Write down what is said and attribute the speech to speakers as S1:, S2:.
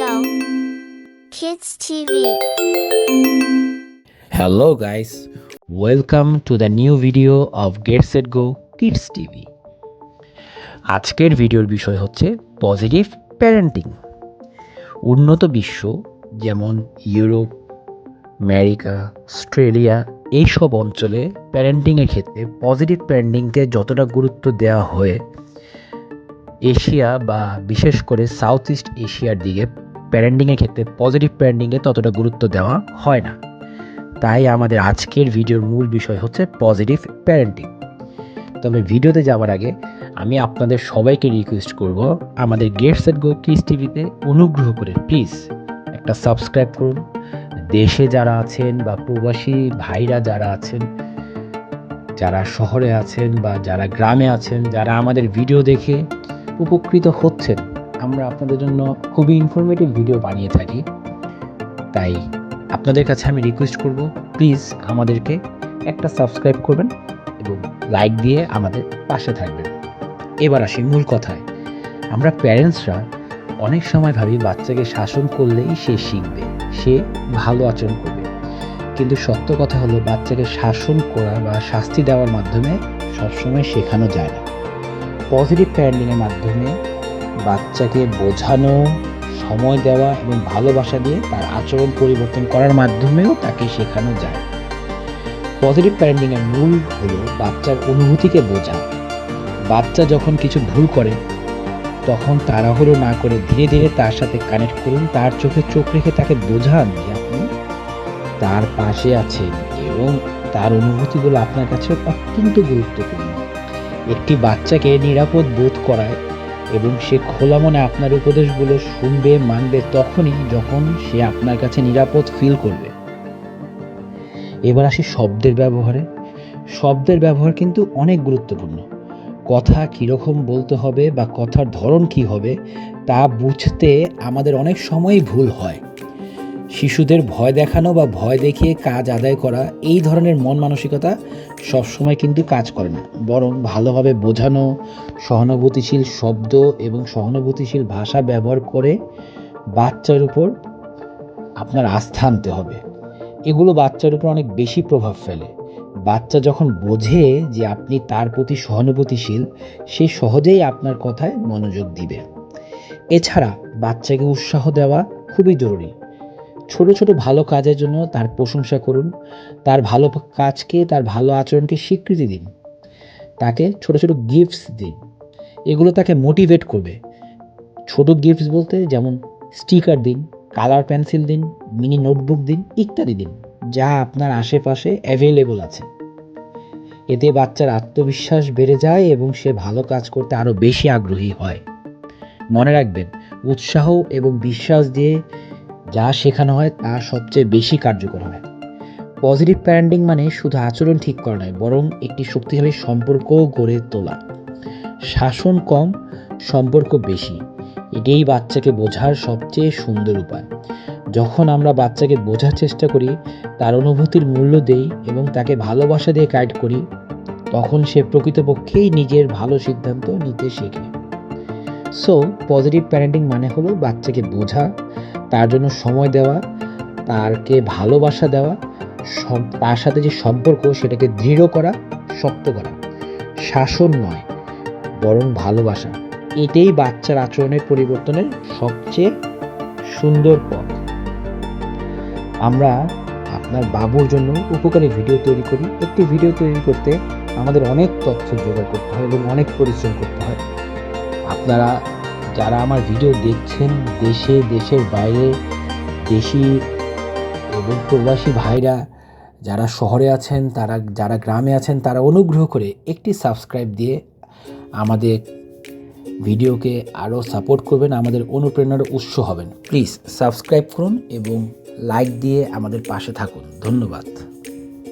S1: Go Kids TV.
S2: Hello guys, welcome to the new video of Get Set Go Kids TV. আজকের ভিডিওর বিষয় হচ্ছে positive parenting. উন্নত বিশ্ব যেমন ইউরোপ, আমেরিকা, অস্ট্রেলিয়া এইসব অঞ্চলে প্যারেন্টিংয়ের ক্ষেত্রে পজিটিভ প্যারেন্টিংকে যতটা গুরুত্ব দেওয়া হয়, এশিয়া বা বিশেষ করে সাউথ ইস্ট এশিয়ার দিকে প্যারেন্টিংয়ের ক্ষেত্রে পজিটিভ প্যারেন্টিংয়ে ততটা গুরুত্ব দেওয়া হয় না। তাই আমাদের আজকের ভিডিওর মূল বিষয় হচ্ছে পজিটিভ প্যারেন্টিং। তবে ভিডিওতে যাওয়ার আগে আমি আপনাদের সবাইকে রিকোয়েস্ট করব, আমাদের গেট সেট গো কিডস টিভিতে অনুগ্রহ করে প্লিজ একটা সাবস্ক্রাইব করুন। দেশে যারা আছেন বা প্রবাসী ভাইরা যারা আছেন, যারা শহরে আছেন বা যারা গ্রামে আছেন, যারা আমাদের ভিডিও দেখে উপকৃত হচ্ছেন, আমরা আপনাদের জন্য খুবই ইনফরমেটিভ ভিডিও বানিয়ে থাকি। তাই আপনাদের কাছে আমি রিকোয়েস্ট করব, প্লিজ আমাদেরকে একটা সাবস্ক্রাইব করবেন এবং লাইক দিয়ে আমাদের পাশে থাকবেন। এবার আসি মূল কথায়। আমরা প্যারেন্টসরা অনেক সময় ভাবি বাচ্চাকে শাসন করলেই সে শিখবে, সে ভালো আচরণ করবে। কিন্তু সত্য কথা হলো, বাচ্চাকে শাসন করা বা শাস্তি দেওয়ার মাধ্যমে সবসময় শেখানো যায় না। পজিটিভ প্যারেন্টিংয়ের মাধ্যমে বাচ্চাকে বোঝানো, সময় দেওয়া এবং ভালোবাসা দিয়ে তার আচরণ পরিবর্তন করার মাধ্যমেও তাকে শেখানো যায়। পজিটিভ প্যারেন্টিংয়ের মূল হলো বাচ্চার অনুভূতিকে বোঝা। বাচ্চা যখন কিছু ভুল করে তখন তাড়াহুড়ো না করে ধীরে ধীরে তার সাথে কানেক্ট করুন, তার চোখে চোখ রেখে তাকে বোঝান যে আপনি তার পাশে আছেন এবং তার অনুভূতিগুলো আপনার কাছে অত্যন্ত গুরুত্বপূর্ণ। একটি বাচ্চাকে নিরাপদ বোধ করায় এবং সে খোলা মনে আপনার উপদেশগুলো শুনবে, মানবে তখনই যখন সে আপনার কাছে নিরাপদ ফিল করবে। এবার আসি শব্দের ব্যবহারে। শব্দের ব্যবহার কিন্তু অনেক গুরুত্বপূর্ণ। কথা কীরকম বলতে হবে বা কথার ধরন কী হবে তা বুঝতে আমাদের অনেক সময়ই ভুল হয়। শিশুদের ভয় দেখানো বা ভয় দেখিয়ে কাজ আদায় করা, এই ধরনের মন মানসিকতা সবসময় কিন্তু কাজ করে না। বরং ভালোভাবে বোঝানো, সহানুভূতিশীল শব্দ এবং সহানুভূতিশীল ভাষা ব্যবহার করে বাচ্চার উপর আপনার আস্থা আনতে হবে। এগুলো বাচ্চার উপর অনেক বেশি প্রভাব ফেলে। বাচ্চা যখন বোঝে যে আপনি তার প্রতি সহানুভূতিশীল, সে সহজেই আপনার কথায় মনোযোগ দিবে। এছাড়া বাচ্চাকে উৎসাহ দেওয়া খুবই জরুরি। ছোট ছোট ভালো কাজের জন্য তার প্রশংসা করুন, তার ভালো কাজকে, তার ভালো আচরণকে স্বীকৃতি দিন, তাকে ছোট ছোট গিফটস দিন। এগুলো তাকে মোটিভেট করবে। ছোট গিফটস বলতে যেমন স্টিকার দিন, কালার পেন্সিল দিন, মিনি নোটবুক দিন, ইত্যাদি দিন, যা আপনার আশেপাশে অ্যাভেলেবল আছে। এতে বাচ্চার আত্মবিশ্বাস বেড়ে যায় এবং সে ভালো কাজ করতে আরও বেশি আগ্রহী হয়। মনে রাখবেন, উৎসাহ এবং বিশ্বাস দিয়ে যা শেখানো হয় তা সবচেয়ে বেশি কার্যকর হয়। পজিটিভ প্যারেন্টিং মানে শুধু আচরণ ঠিক করা নয়, বরং একটি শক্তিশালী সম্পর্কও গড়ে তোলা। শাসন কম, সম্পর্ক বেশি, এটাই বাচ্চাকে বোঝার সবচেয়ে সুন্দর উপায়। যখন আমরা বাচ্চাকে বোঝার চেষ্টা করি, তার অনুভূতির মূল্য দেই এবং তাকে ভালোবাসা দিয়ে গাইড করি, তখন সে প্রকৃতপক্ষেই নিজের ভালো সিদ্ধান্ত নিতে শেখে। সো পজিটিভ প্যারেন্টিং মানে হলো বাচ্চাকে বোঝা, তার জন্য সময় দেওয়া, তাকে ভালোবাসা দেওয়া, তার সাথে যে সম্পর্ক সেটাকে দৃঢ় করা, শক্ত করা। শাসন নয়, বরং ভালোবাসা। এটাই বাচ্চার আচরণের পরিবর্তনের সবচেয়ে সুন্দর পথ। আমরা আপনার বাবুর জন্য উপকারী ভিডিও তৈরি করি। একটি ভিডিও তৈরি করতে আমাদের অনেক তথ্য জোগাড় করতে হয় এবং অনেক পরিশ্রম করতে হয়। আপনারা যারা আমার ভিডিও দেখছেন, দেশে, দেশের বাইরে, দেশি এবং প্রবাসী ভাইরা যারা শহরে আছেন, যারা গ্রামে আছেন, তারা অনুগ্রহ করে একটি সাবস্ক্রাইব দিয়ে আমাদের ভিডিওকে আরও সাপোর্ট করবেন, আমাদের অনুপ্রেরণার উৎস হবেন। প্লিজ সাবস্ক্রাইব করুন এবং লাইক দিয়ে আমাদের পাশে থাকুন। ধন্যবাদ।